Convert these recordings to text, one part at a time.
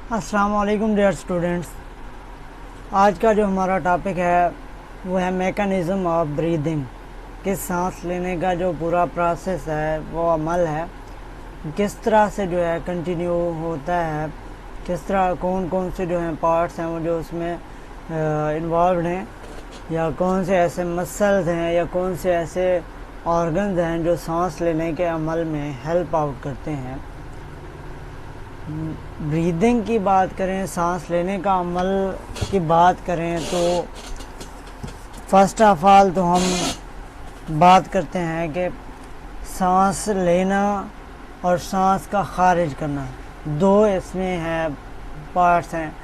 अस्सलाम वालेकुम dear students. आज का जो हमारा टॉपिक है वो है मैकेनिज़्म ऑफ ब्रीदिंग, कि सांस लेने का जो पूरा प्रोसेस है, वो अमल है, किस तरह से जो है कंटिन्यू होता है, किस तरह कौन कौन से जो हैं पार्ट्स हैं वो जो उसमें इन्वॉल्व हैं, या कौन से ऐसे मसल्स हैं या कौन से ऐसे ऑर्गन्स हैं जो सांस लेने के अमल में हेल्प आउट करते हैं। ब्रीदिंग की बात करें, सांस लेने का अमल की बात करें तो फर्स्ट ऑफ ऑल तो हम बात करते हैं कि सांस लेना और सांस का खारिज करना, दो इसमें है पार्ट्स हैं।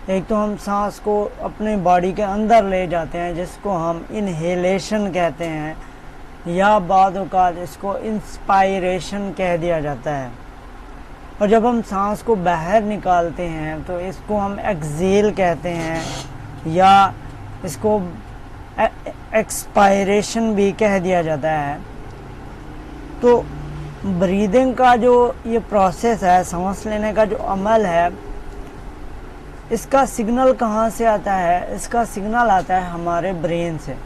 एक तो हम सांस को अपने बॉडी के अंदर ले जाते हैं जिसको हम इनहेलेशन कहते हैं, या बाद औक़ात इसको इंस्पायरेशन कह दिया जाता है। और जब हम सांस को बाहर निकालते हैं तो इसको हम एक्सेल कहते हैं, या इसको एक्सपायरेशन भी कह दिया जाता है। तो ब्रीदिंग का जो ये प्रोसेस है, सांस लेने का जो अमल है, इसका सिग्नल कहाँ से आता है? इसका सिग्नल आता है हमारे ब्रेन से।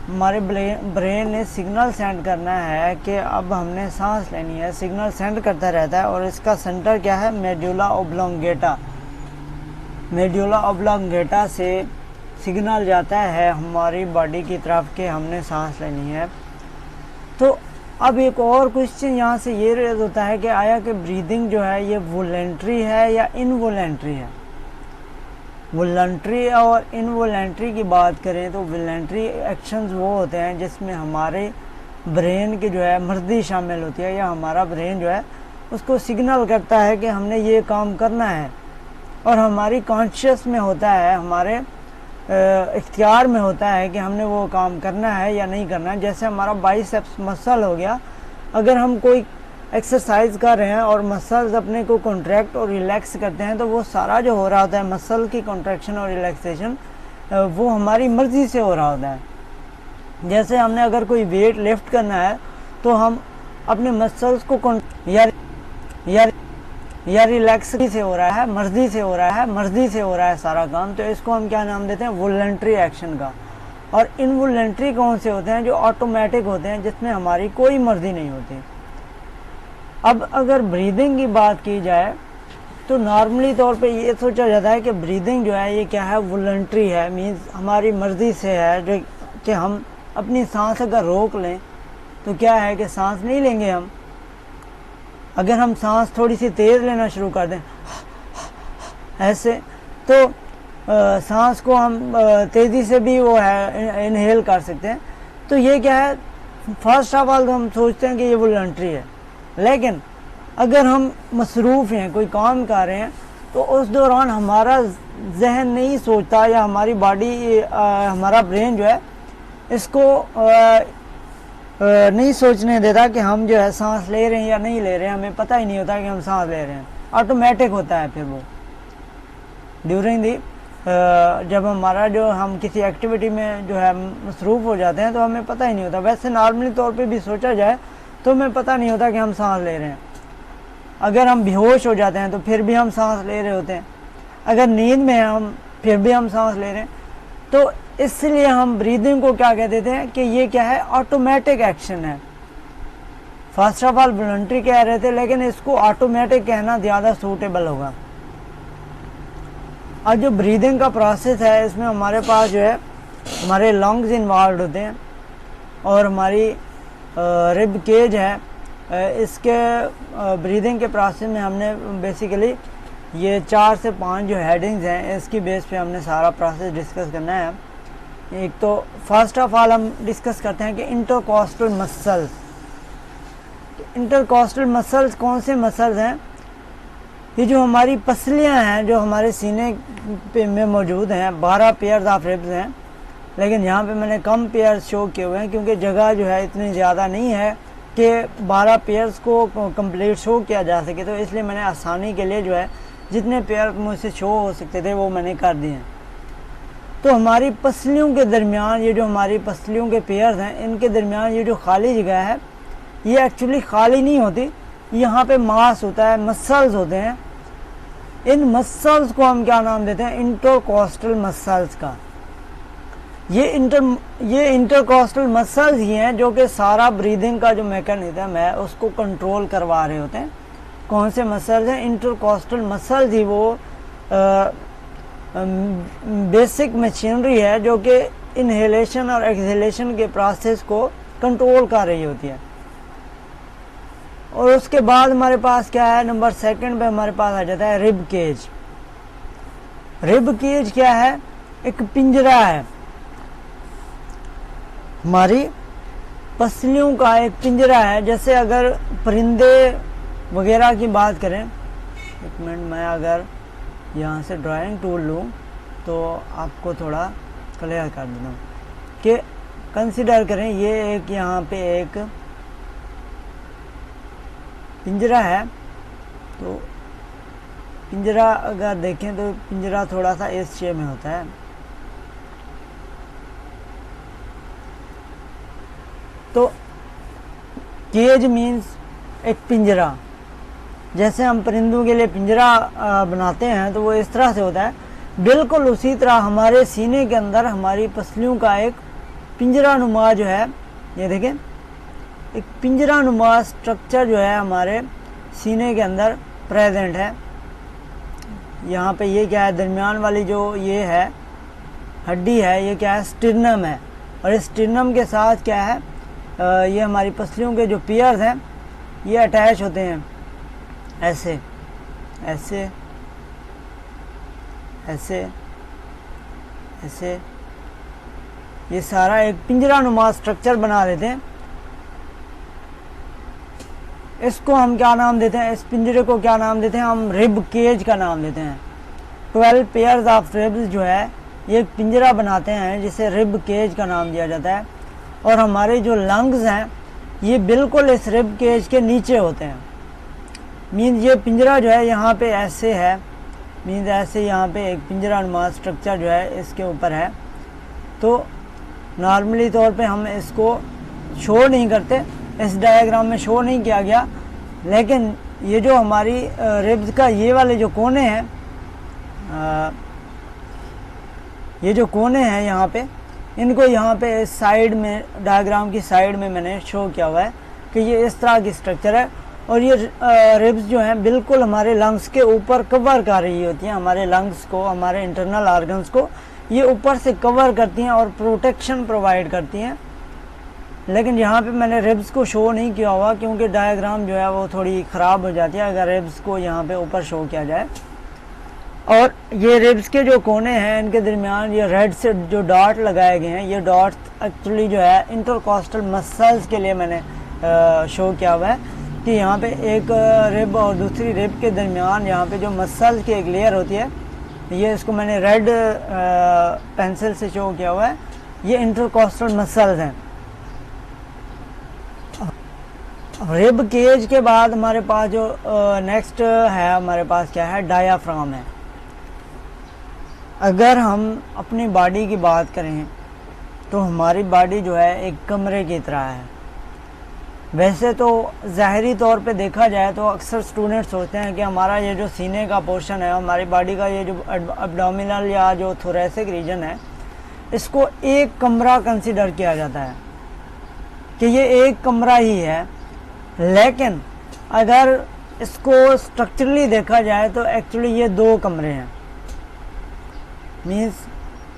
हमारे ब्रेन ने सिग्नल सेंड करना है कि अब हमने सांस लेनी है, सिग्नल सेंड करता रहता है। और इसका सेंटर क्या है? Medulla oblongata. मेडुला ओब्लोंगेटा से सिग्नल जाता है हमारी बॉडी की तरफ कि हमने सांस लेनी है। तो अब एक और क्वेश्चन यहाँ से ये रेज होता है कि आया कि ब्रीदिंग जो है ये वॉलंटरी है या इनवॉलंटरी है। वॉलंटरी और इनवॉलंटरी की बात करें तो वॉलंटरी एक्शंस वो होते हैं जिसमें हमारे ब्रेन की जो है मर्जी शामिल होती है, या हमारा ब्रेन जो है उसको सिग्नल करता है कि हमने ये काम करना है, और हमारी कॉन्शियस में होता है, हमारे इख्तियार में होता है कि हमने वो काम करना है या नहीं करना है। जैसे हमारा बाइसेप्स मसल हो गया, अगर हम कोई एक्सरसाइज कर रहे हैं और मसल्स अपने को कॉन्ट्रैक्ट और रिलैक्स करते हैं तो वो सारा जो हो रहा होता है मसल की कॉन्ट्रैक्शन और रिलैक्सेशन, वो हमारी मर्ज़ी से हो रहा होता है। जैसे हमने अगर कोई वेट लिफ्ट करना है तो हम अपने मसल्स को या रिलैक्स से हो रहा है, मर्ज़ी से हो रहा है, मर्ज़ी से हो रहा है सारा काम, तो इसको हम क्या नाम देते हैं? वॉलंटरी एक्शन का। और इनवॉलंटरी कौन से होते हैं? जो ऑटोमेटिक होते हैं, जिसमें हमारी कोई मर्ज़ी नहीं होती। अब अगर ब्रीदिंग की बात की जाए तो नॉर्मली तौर पे ये सोचा जाता है कि ब्रीदिंग जो है ये क्या है? वॉलंटरी है, मीन्स हमारी मर्ज़ी से है, जो कि हम अपनी सांस अगर रोक लें तो क्या है कि सांस नहीं लेंगे हम। अगर हम सांस थोड़ी सी तेज़ लेना शुरू कर दें ऐसे, तो सांस को हम तेज़ी से भी वो है इनहेल कर सकते हैं। तो ये क्या है? फर्स्ट ऑफ ऑल तो हम सोचते हैं कि ये वॉलंटरी है, लेकिन अगर हम मसरूफ़ हैं, कोई काम कर रहे हैं, तो उस दौरान हमारा जहन नहीं सोचता, या हमारी बॉडी हमारा ब्रेन जो है इसको नहीं सोचने देता कि हम जो है सांस ले रहे हैं या नहीं ले रहे हैं। हमें पता ही नहीं होता कि हम सांस ले रहे हैं, ऑटोमेटिक होता है। फिर वो ड्यूरिंग दी जब हमारा जो हम किसी एक्टिविटी में जो है मसरूफ़ हो जाते हैं तो हमें पता ही नहीं होता। वैसे नॉर्मली तौर पे भी सोचा जाए तो हमें पता नहीं होता कि हम सांस ले रहे हैं। अगर हम बेहोश हो जाते हैं तो फिर भी हम सांस ले रहे होते हैं। अगर नींद में हैं हम, फिर भी हम सांस ले रहे हैं। तो इसलिए हम ब्रीदिंग को क्या कह देते हैं कि ये क्या है? ऑटोमेटिक एक्शन है। फर्स्ट ऑफ ऑल वॉलंटरी कह रहे थे, लेकिन इसको ऑटोमेटिक कहना ज़्यादा सूटेबल होगा। और जो ब्रीदिंग का प्रोसेस है, इसमें हमारे पास जो है हमारे लंग्स इन्वॉल्व होते हैं, और हमारी रिब केज है। इसके ब्रीदिंग के प्रोसेस में हमने बेसिकली ये 4 से 5 जो हेडिंग्स हैं, इसकी बेस पे हमने सारा प्रोसेस डिस्कस करना है। एक तो फर्स्ट ऑफ ऑल हम डिस्कस करते हैं कि इंटरकॉस्टल मसल्स। इंटरकॉस्टल मसल्स कौन से मसल्स हैं? ये जो हमारी पसलियां हैं, जो हमारे सीने पे में मौजूद हैं, 12 पेयर्स ऑफ रिब्स हैं, लेकिन यहाँ पे मैंने कम पेयर्स शो किए हुए हैं क्योंकि जगह जो है इतनी ज़्यादा नहीं है कि 12 पेयर्स को कंप्लीट शो किया जा सके। तो इसलिए मैंने आसानी के लिए जो है जितने पेयर मुझसे शो हो सकते थे वो मैंने कर दिए हैं। तो हमारी पसलियों के दरमियान, ये जो हमारी पसलियों के पेयर्स हैं, इनके दरमियान ये जो खाली जगह है, ये एक्चुअली खाली नहीं होती। यहाँ पे मांस होता है, मसल्स होते हैं, इन मसल्स को हम क्या नाम देते हैं, इंटरकॉस्टल मसल्स का। ये इंटरकॉस्टल मसल्स ही हैं जो कि सारा ब्रीदिंग का जो मैकेनिज्म है उसको कंट्रोल करवा रहे होते हैं। कौन से मसल्स हैं? इंटरकॉस्टल मसल्स ही वो बेसिक मशीनरी है जो कि इनहेलेशन और एक्सहेलेशन के प्रोसेस को कंट्रोल कर रही होती है। और उसके बाद हमारे पास क्या है, नंबर सेकंड पे हमारे पास आ जाता है रिब केज। रिब केज क्या है? एक पिंजरा है, हमारी पसलियों का एक पिंजरा है। जैसे अगर परिंदे वगैरह की बात करें, एक मिनट मैं अगर यहाँ से ड्राइंग टूल लूँ तो आपको थोड़ा क्लियर कर देता हूँ कि कंसिडर करें ये एक यहाँ पे एक पिंजरा है। तो पिंजरा अगर देखें तो पिंजरा थोड़ा सा इस शेप में होता है। तो केज मीन्स एक पिंजरा। जैसे हम परिंदों के लिए पिंजरा बनाते हैं तो वो इस तरह से होता है, बिल्कुल उसी तरह हमारे सीने के अंदर हमारी पसलियों का एक पिंजरा नुमा जो है, ये देखें एक पिंजरा नुमा स्ट्रक्चर जो है हमारे सीने के अंदर प्रेजेंट है। यहाँ पे ये क्या है, दरमियान वाली जो ये है हड्डी है, ये क्या है, स्टिर्नम है। और इस स्टिर्नम के साथ क्या है, ये हमारी पसलियों के जो पियर्स हैं ये अटैच होते हैं ऐसे ऐसे ऐसे ऐसे, ये सारा एक पिंजरा नुमा स्ट्रक्चर बना देते हैं। इसको हम क्या नाम देते हैं, इस पिंजरे को क्या नाम देते हैं, हम रिब केज का नाम देते हैं। 12 पेयर्स ऑफ रिब्स जो है ये एक पिंजरा बनाते हैं जिसे रिब केज का नाम दिया जाता है। और हमारे जो लंग्स हैं ये बिल्कुल इस रिब केज के नीचे होते हैं। मीन्स ये पिंजरा जो है यहाँ पे ऐसे है, मीन्स ऐसे यहाँ पे एक पिंजरा नुमा स्ट्रक्चर जो है इसके ऊपर है। तो नॉर्मली तौर पे हम इसको शो नहीं करते, इस डायग्राम में शो नहीं किया गया, लेकिन ये जो हमारी रिब्स का ये वाले जो कोने हैं, ये जो कोने हैं यहाँ पे, इनको यहाँ पे इस साइड में डायग्राम की साइड में मैंने शो किया हुआ है कि ये इस तरह की स्ट्रक्चर है। और ये रिब्स जो हैं बिल्कुल हमारे लंग्स के ऊपर कवर कर रही होती हैं, हमारे लंग्स को, हमारे इंटरनल ऑर्गन्स को ये ऊपर से कवर करती हैं और प्रोटेक्शन प्रोवाइड करती हैं। लेकिन यहाँ पे मैंने रिब्स को शो नहीं किया हुआ क्योंकि डायग्राम जो है वो थोड़ी ख़राब हो जाती है अगर रिब्स को यहाँ पे ऊपर शो किया जाए। और ये रिब्स के जो कोने हैं इनके दरमियान ये रेड से जो डॉट लगाए गए हैं, ये डॉट एक्चुअली जो है इंटरकॉस्टल मसल्स के लिए मैंने शो किया हुआ है कि यहाँ पे एक रिब और दूसरी रिब के दरमियान यहाँ पे जो मसल्स की एक लेयर होती है, ये इसको मैंने रेड पेंसिल से शो किया हुआ है, ये इंटरकॉस्टल मसल्स हैं। रिब केज के बाद हमारे पास जो नेक्स्ट है, हमारे पास क्या है, डायाफ्राम है। अगर हम अपनी बॉडी की बात करें तो हमारी बॉडी जो है एक कमरे की तरह है। वैसे तो ज़ाहरी तौर पे देखा जाए तो अक्सर स्टूडेंट्स सोचते हैं कि हमारा ये जो सीने का पोर्शन है, हमारी बॉडी का ये जो एब्डोमिनल या जो थोरेसिक रीजन है, इसको एक कमरा कंसीडर किया जाता है कि ये एक कमरा ही है। लेकिन अगर इसको स्ट्रक्चरली देखा जाए तो एक्चुअली ये दो कमरे हैं। मीन्स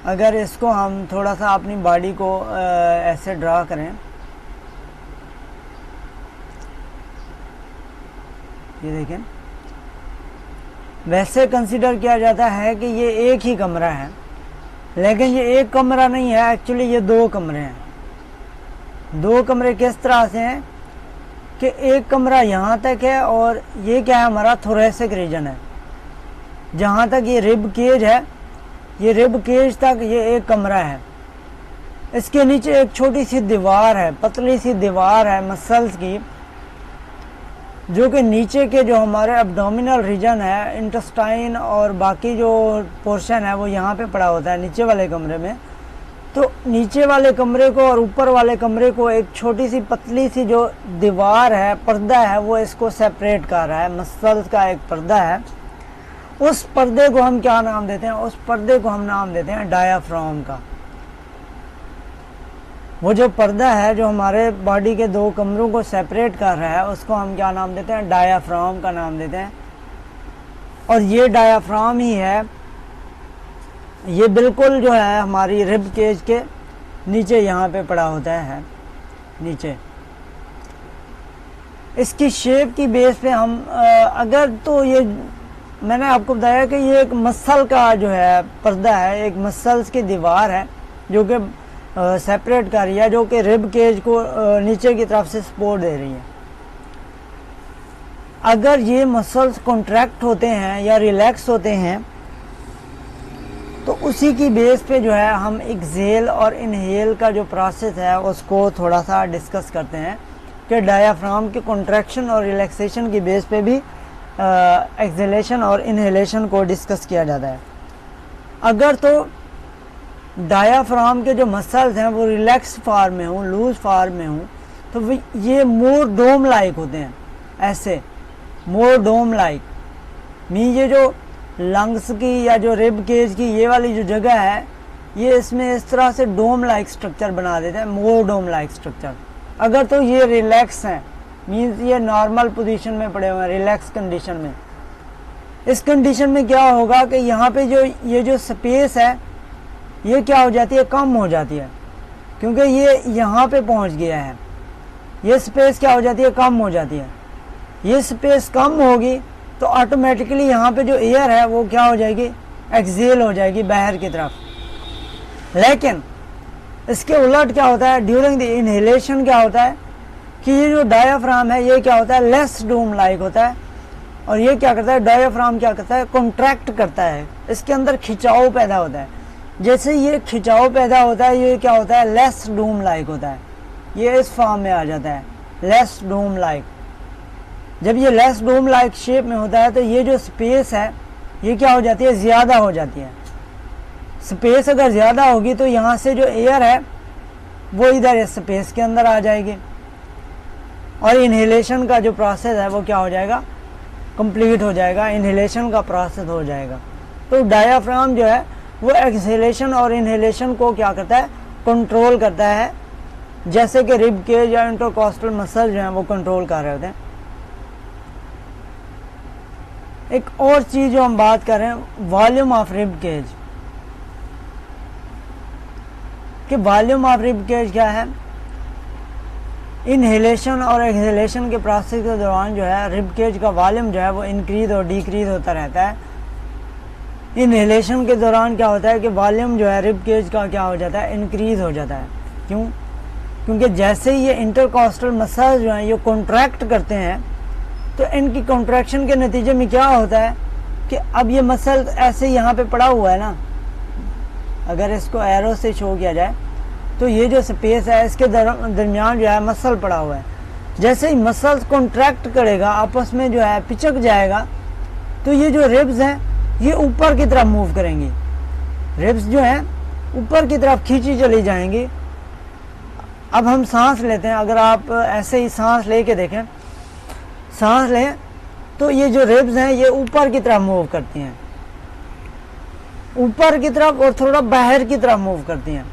अगर इसको हम थोड़ा सा अपनी बॉडी को ऐसे ड्रा करें, ये देखें, वैसे कंसीडर किया जाता है कि ये एक ही कमरा है, लेकिन ये एक कमरा नहीं है, एक्चुअली ये दो कमरे हैं। दो कमरे किस तरह से हैं कि एक कमरा यहाँ तक है और ये क्या है, हमारा थोरेसिक रीजन है। जहाँ तक ये रिब केज है, ये रिब केज तक ये एक कमरा है। इसके नीचे एक छोटी सी दीवार है, पतली सी दीवार है मसल्स की, जो कि नीचे के जो हमारे एब्डोमिनल रीजन है, इंटेस्टाइन और बाकी जो पोर्शन है वो यहाँ पे पड़ा होता है नीचे वाले कमरे में। तो नीचे वाले कमरे को और ऊपर वाले कमरे को एक छोटी सी पतली सी जो दीवार है, पर्दा है, वो इसको सेपरेट कर रहा है, मसल्स का एक पर्दा है। उस पर्दे को हम क्या नाम देते हैं? उस पर्दे को हम नाम देते हैं डायाफ्राम का। वो जो पर्दा है जो हमारे बॉडी के दो कमरों को सेपरेट कर रहा है, उसको हम क्या नाम देते हैं? डायाफ्राम का नाम देते हैं। और ये डायाफ्राम ही है, ये बिल्कुल जो है हमारी रिब केज के नीचे यहाँ पे पड़ा होता है नीचे। इसकी शेप की बेस पे हम अगर तो ये मैंने आपको बताया कि ये एक मसल का जो है पर्दा है, एक मसल्स की दीवार है जो कि सेपरेट कर रही है, जो कि रिब केज को नीचे की तरफ से सपोर्ट दे रही है। अगर ये मसल्स कॉन्ट्रैक्ट होते हैं या रिलैक्स होते हैं तो उसी की बेस पे जो है हम एक्सेल और इनहेल का जो प्रोसेस है उसको थोड़ा सा डिस्कस करते हैं कि डायाफ्राम के कॉन्ट्रैक्शन और रिलैक्सेशन की बेस पे भी एक्सेलेशन और इनहेलेशन को डिस्कस किया जाता है। अगर तो डायाफ्राम के जो मसल्स हैं वो रिलैक्स फॉर्म में हों, लूज फॉर्म में हों, तो ये मोर डोम लाइक होते हैं, ऐसे मोर डोम लाइक। मीन ये जो लंग्स की या जो रिब केज की ये वाली जो जगह है, ये इसमें इस तरह से डोम लाइक स्ट्रक्चर बना देते हैं, मोर डोम लाइक स्ट्रक्चर। अगर तो ये रिलैक्स हैं, मीन्स ये नॉर्मल पोजीशन में पड़े हुए हैं, रिलैक्स कंडीशन में, इस कंडीशन में क्या होगा कि यहाँ पे जो ये जो स्पेस है ये क्या हो जाती है? कम हो जाती है, क्योंकि ये यहाँ पे पहुँच गया है। ये स्पेस क्या हो जाती है? कम हो जाती है। ये स्पेस कम होगी तो ऑटोमेटिकली यहाँ पे जो एयर है वो क्या हो जाएगी? एक्सेल हो जाएगी बाहर की तरफ। लेकिन इसके उलट क्या होता है? ड्यूरिंग द इनहेलेशन क्या होता है कि ये जो डायाफ्राम है ये क्या होता है? लेस डोम लाइक होता है। और ये क्या करता है? डायाफ्राम क्या करता है? कॉन्ट्रैक्ट करता है, इसके अंदर खिंचाव पैदा होता है। जैसे ये खिंचाव पैदा होता है ये क्या होता है? लेस डोम लाइक होता है, ये इस फॉर्म में आ जाता है, लेस डोम लाइक। जब ये लेस डोम लाइक शेप में होता है तो ये जो स्पेस है ये क्या हो जाती है? ज़्यादा हो जाती है। स्पेस अगर ज़्यादा होगी तो यहाँ से जो एयर है वो इधर इस स्पेस के अंदर आ जाएगी और इनहेलेशन का जो प्रोसेस है वो क्या हो जाएगा? कंप्लीट हो जाएगा, इनहेलेशन का प्रोसेस हो जाएगा। तो डायाफ्राम जो है वो एक्सहेलेशन और इनहेलेशन को क्या करता है? कंट्रोल करता है, जैसे कि रिब केज या इंटरकॉस्टल मसल जो हैं वो कंट्रोल कर रहे होते हैं। एक और चीज़ जो हम बात कर रहे हैं, वॉल्यूम ऑफ रिब केज, कि वॉल्यूम ऑफ रिब केज क्या है? इनहेलेशन और एक्सहेलेशन के प्रोसेस के दौरान जो है रिब केज का वॉल्यूम जो है वो इंक्रीज और डिक्रीज होता रहता है। इनहेलेशन के दौरान क्या होता है कि वॉल्यूम जो है रिब केज का क्या हो जाता है? इंक्रीज हो जाता है। क्यों? क्योंकि जैसे ही ये इंटरकॉस्टल मसल्स जो हैं ये कॉन्ट्रैक्ट करते हैं तो इनकी कॉन्ट्रैक्शन के नतीजे में क्या होता है कि अब ये मसल ऐसे यहाँ पे पड़ा हुआ है ना, अगर इसको एरो से शो किया जाए तो ये जो स्पेस है इसके दरमियान जो है मसल पड़ा हुआ है। जैसे ही मसल कॉन्ट्रैक्ट करेगा, आपस में जो है पिचक जाएगा, तो ये जो रिब्स हैं ये ऊपर की तरफ मूव करेंगी। रिब्स जो हैं ऊपर की तरफ खींची चली जाएंगी। अब हम सांस लेते हैं, अगर आप ऐसे ही सांस लेके देखें, सांस लें तो ये जो रिब्स हैं ये ऊपर की तरफ मूव करती हैं, ऊपर की तरफ और थोड़ा बाहर की तरफ मूव करती हैं।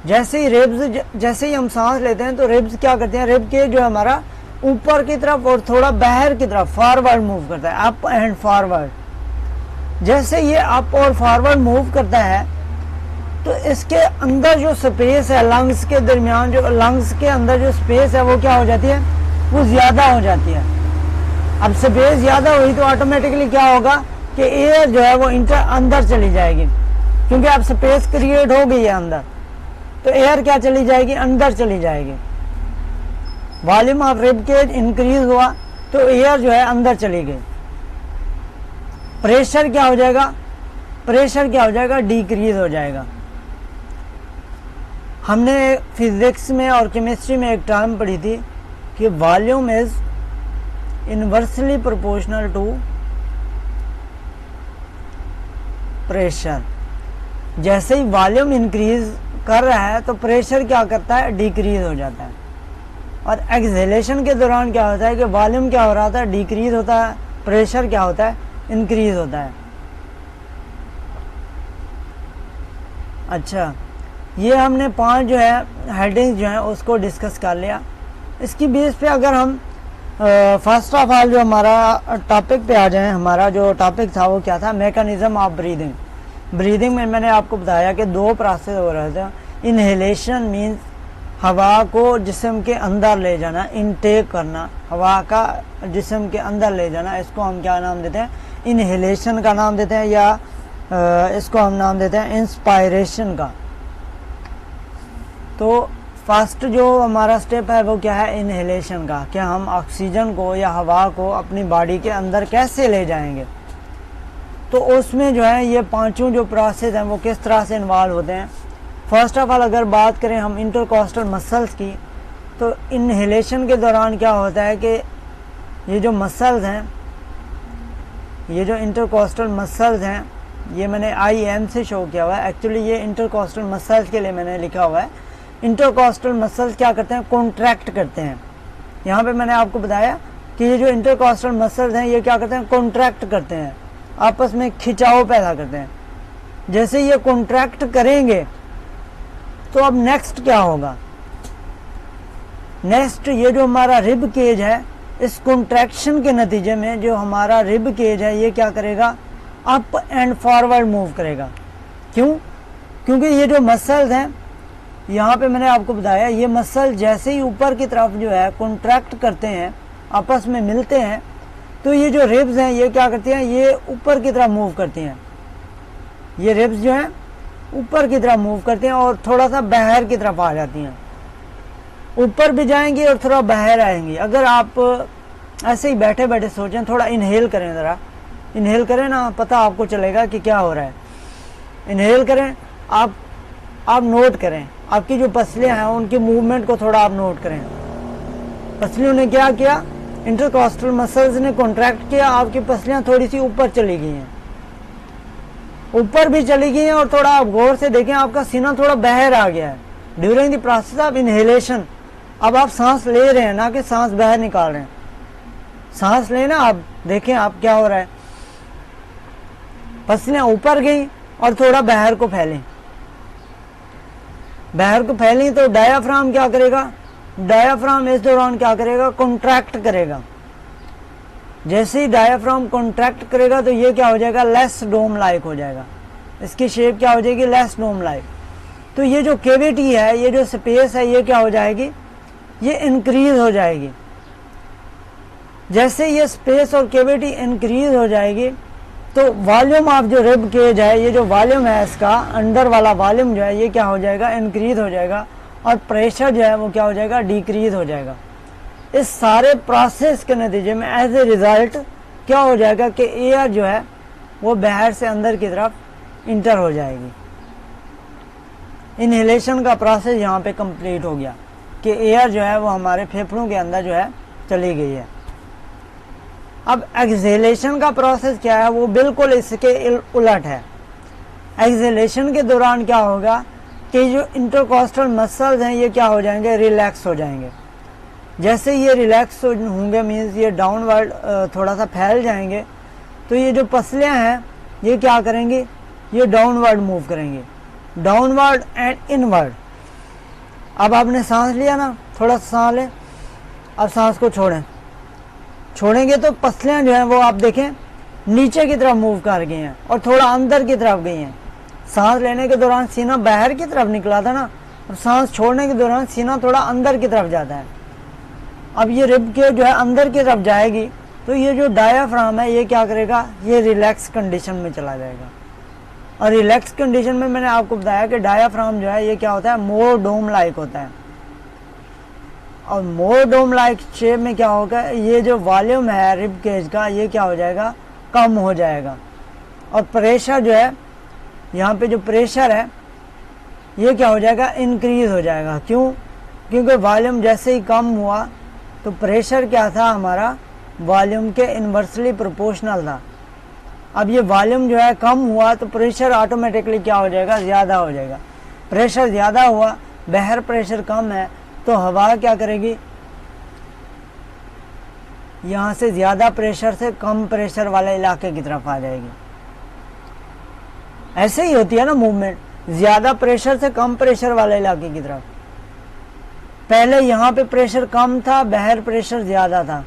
जैसे ही रिब्स, जैसे ही हम सांस लेते हैं तो रिब्स क्या करते हैं? रिब के जो हमारा ऊपर की तरफ और थोड़ा बाहर की तरफ फॉरवर्ड मूव करता है, अप एंड फॉरवर्ड। जैसे ये अप और फॉरवर्ड मूव करता है तो इसके अंदर जो स्पेस है लंग्स के दरमियान, जो लंग्स के अंदर जो स्पेस है वो क्या हो जाती है? वो ज़्यादा हो जाती है। अब स्पेस ज़्यादा हुई तो ऑटोमेटिकली क्या होगा कि एयर जो है वो अंदर चली जाएगी, क्योंकि अब स्पेस क्रिएट हो गई है अंदर, तो एयर क्या चली जाएगी? अंदर चली जाएगी। Volume of rib cage increase हुआ तो एयर जो है अंदर चली गई। प्रेशर क्या हो जाएगा? प्रेशर क्या हो जाएगा? डिक्रीज हो जाएगा। हमने फिजिक्स में और केमिस्ट्री में एक टर्म पढ़ी थी कि volume is inversely proportional to pressure. जैसे ही वॉल्यूम इंक्रीज कर रहा है तो प्रेशर क्या करता है? डिक्रीज हो जाता है। और एक्सहेलेशन के दौरान क्या होता है कि वॉल्यूम क्या हो रहा था? डिक्रीज होता है, प्रेशर क्या होता है? इंक्रीज होता है। अच्छा, ये हमने 5 जो है हेडिंग्स जो है उसको डिस्कस कर लिया। इसकी बेस पे अगर हम फर्स्ट ऑफ ऑल जो हमारा टॉपिक पे आ जाए, हमारा जो टॉपिक था वो क्या था, मैकेनिज्म ऑफ ब्रीदिंग। ब्रीदिंग में मैंने आपको बताया कि 2 प्रोसेस हो रहे थे। इनहेलेशन मीन्स हवा को जिस्म के अंदर ले जाना, इनटेक करना, हवा का जिस्म के अंदर ले जाना, इसको हम क्या नाम देते हैं, इनहेलेशन का नाम देते हैं, या इसको हम नाम देते हैं इंस्पायरेशन का। तो फर्स्ट जो हमारा स्टेप है वो क्या है, इनहेलेशन का, कि हम ऑक्सीजन को या हवा को अपनी बॉडी के अंदर कैसे ले जाएंगे। तो उसमें जो है ये 5 जो प्रोसेस हैं वो किस तरह से इन्वॉल्व होते हैं। फर्स्ट ऑफ ऑल अगर बात करें हम इंटरकोस्टल मसल्स की, तो इनहेलेशन के दौरान क्या होता है कि ये जो मसल्स हैं, ये जो इंटरकोस्टल मसल्स हैं, ये मैंने IM से शो किया हुआ है, एक्चुअली ये इंटरकोस्टल मसल्स के लिए मैंने लिखा हुआ है। इंटरकोस्टल मसल्स क्या करते हैं, कॉन्ट्रैक्ट करते हैं। यहाँ पे मैंने आपको बताया कि ये जो इंटरकोस्टल मसल्स हैं ये क्या करते हैं, कॉन्ट्रैक्ट करते हैं, आपस में खिंचाव पैदा करते हैं। जैसे ये कॉन्ट्रैक्ट करेंगे तो अब नेक्स्ट क्या होगा, नेक्स्ट ये जो हमारा रिब केज है, इस कॉन्ट्रैक्शन के नतीजे में जो हमारा रिब केज है ये क्या करेगा, अप एंड फॉरवर्ड मूव करेगा। क्यों, क्योंकि ये जो मसल्स हैं, यहाँ पे मैंने आपको बताया, ये मसल जैसे ही ऊपर की तरफ जो है कॉन्ट्रैक्ट करते हैं, आपस में मिलते हैं, तो ये जो रिब्स हैं ये क्या करती हैं, ये ऊपर की तरफ मूव करती हैं। ये रिब्स जो हैं ऊपर की तरफ मूव करती हैं और थोड़ा सा बाहर की तरफ आ जाती हैं, ऊपर भी जाएंगी और थोड़ा बाहर आएंगी। अगर आप ऐसे ही बैठे बैठे सोचें, थोड़ा इनहेल करें, ज़रा इनहेल करें ना, पता आपको चलेगा कि क्या हो रहा है। इनहेल करें, आप नोट करें, आपकी जो पसलियां हैं उनकी मूवमेंट को थोड़ा आप नोट करें। पसलियों ने क्या किया, इंटरकोस्टल मसल्स ने कॉन्ट्रैक्ट किया, आपकी पसलियां थोड़ी सी ऊपर चली गई हैं, ऊपर भी चली गई हैं, और थोड़ा आप गौर से देखें आपका सीना थोड़ा बाहर आ गया है during the process of inhalation. अब आप सांस ले रहे हैं, ना कि सांस बाहर निकाल रहे हैं। सांस लेना, आप देखें आप क्या हो रहा है, पसलियां ऊपर गई और थोड़ा बाहर को फैली, बाहर को फैली तो डायाफ्राम क्या करेगा, डायाफ्राम इस दौरान क्या करेगा, कॉन्ट्रैक्ट करेगा। जैसे ही डायाफ्राम कॉन्ट्रैक्ट करेगा तो ये क्या हो जाएगा, लेस डोम लाइक हो जाएगा, इसकी शेप क्या हो जाएगी, लेस डोम लाइक। तो ये जो कैविटी है, ये जो स्पेस है, ये क्या हो जाएगी, ये इंक्रीज हो जाएगी। जैसे ये स्पेस और कैविटी इंक्रीज हो जाएगी तो वॉल्यूम ऑफ जो रिब केज है, ये जो वॉल्यूम है इसका अंदर वाला वॉल्यूम जो है ये क्या हो जाएगा, इंक्रीज हो जाएगा, और प्रेशर जो है वो क्या हो जाएगा, डिक्रीज हो जाएगा। इस सारे प्रोसेस के नतीजे में एज ए रिजल्ट क्या हो जाएगा कि एयर जो है वो बाहर से अंदर की तरफ इंटर हो जाएगी। इनहेलेशन का प्रोसेस यहाँ पे कंप्लीट हो गया कि एयर जो है वो हमारे फेफड़ों के अंदर जो है चली गई है। अब एक्सहेलेशन का प्रोसेस क्या है, वो बिल्कुल इसके उलट है। एक्सहेलेशन के दौरान क्या होगा कि जो इंटरकोस्टल मसल्स हैं ये क्या हो जाएंगे, रिलैक्स हो जाएंगे। जैसे ये रिलैक्स होंगे मीन्स ये डाउनवर्ड थोड़ा सा फैल जाएंगे, तो ये जो पसलियां हैं ये क्या करेंगी, ये डाउनवर्ड मूव करेंगे, डाउनवर्ड एंड इनवर्ड। अब आपने सांस लिया ना, थोड़ा सा सांस लें, अब सांस को छोड़ेंगे तो पसलियां जो हैं वो आप देखें नीचे की तरफ मूव कर गई हैं और थोड़ा अंदर की तरफ गई हैं। सांस लेने के दौरान सीना बाहर की तरफ निकला था ना, और सांस छोड़ने के दौरान सीना थोड़ा अंदर की तरफ जाता है। अब ये रिब के जो है अंदर की तरफ जाएगी तो ये जो डायाफ्राम है ये क्या करेगा, ये रिलैक्स कंडीशन में चला जाएगा। और रिलैक्स कंडीशन में मैंने आपको बताया कि डायाफ्राम जो है ये क्या होता है, मोर डोम लाइक होता है। और मोर डोम लाइक शेप में क्या होगा, ये जो वॉल्यूम है रिब केज का ये क्या हो जाएगा, कम हो जाएगा। और प्रेशर जो है यहाँ पे जो प्रेशर है ये क्या हो जाएगा, इंक्रीज हो जाएगा। क्यों, क्योंकि वॉल्यूम जैसे ही कम हुआ तो प्रेशर क्या था हमारा, वॉल्यूम के इन्वर्सली प्रोपोर्शनल था। अब ये वॉल्यूम जो है कम हुआ तो प्रेशर ऑटोमेटिकली क्या हो जाएगा, ज़्यादा हो जाएगा। प्रेशर ज़्यादा हुआ, बाहर प्रेशर कम है तो हवा क्या करेगी, यहाँ से ज़्यादा प्रेशर से कम प्रेशर वाले इलाके की तरफ आ जाएगी। ऐसे ही होती है ना मूवमेंट, ज़्यादा प्रेशर से कम प्रेशर वाले इलाके की तरफ। पहले यहाँ पे प्रेशर कम था, बाहर प्रेशर ज़्यादा था,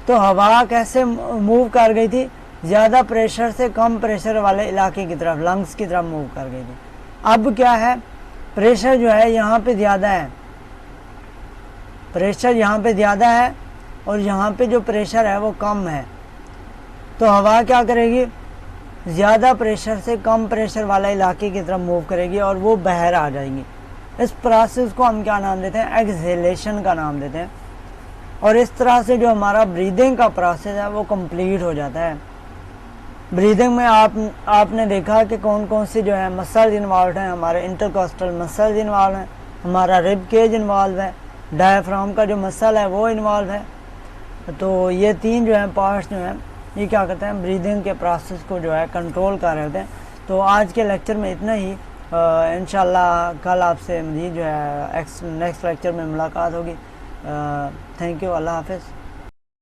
तो हवा कैसे मूव कर गई थी? ज़्यादा प्रेशर से कम प्रेशर वाले इलाके की तरफ, लंग्स की तरफ मूव कर गई थी। अब क्या है, प्रेशर जो है यहाँ पे ज़्यादा है, प्रेशर यहाँ पे ज़्यादा है और यहाँ पे जो प्रेशर है वो कम है, तो हवा क्या करेगी? ज़्यादा प्रेशर से कम प्रेशर वाला इलाके की तरफ मूव करेगी और वो बाहर आ जाएगी। इस प्रोसेस को हम क्या नाम देते हैं? एक्सहेलेशन का नाम देते हैं। और इस तरह से जो हमारा ब्रीदिंग का प्रोसेस है वो कंप्लीट हो जाता है। ब्रीदिंग में आपने देखा कि कौन कौन सी जो है मसल्स इन्वॉल्व हैं। हमारे इंटरकोस्टल मसल्स इन्वॉल्व हैं, हमारा रिब केज इन्वॉल्व है, डायफ्राम का जो मसल है वो इन्वॉल्व है। तो ये तीन जो है पार्ट्स जो हैं ये क्या करते हैं? ब्रीदिंग के प्रोसेस को जो है कंट्रोल कर रहे होते हैं। तो आज के लेक्चर में इतना ही। इंशाल्लाह कल आपसे मज़ीद जो है नेक्स्ट लेक्चर में मुलाकात होगी। थैंक यू, अल्लाह हाफिज़।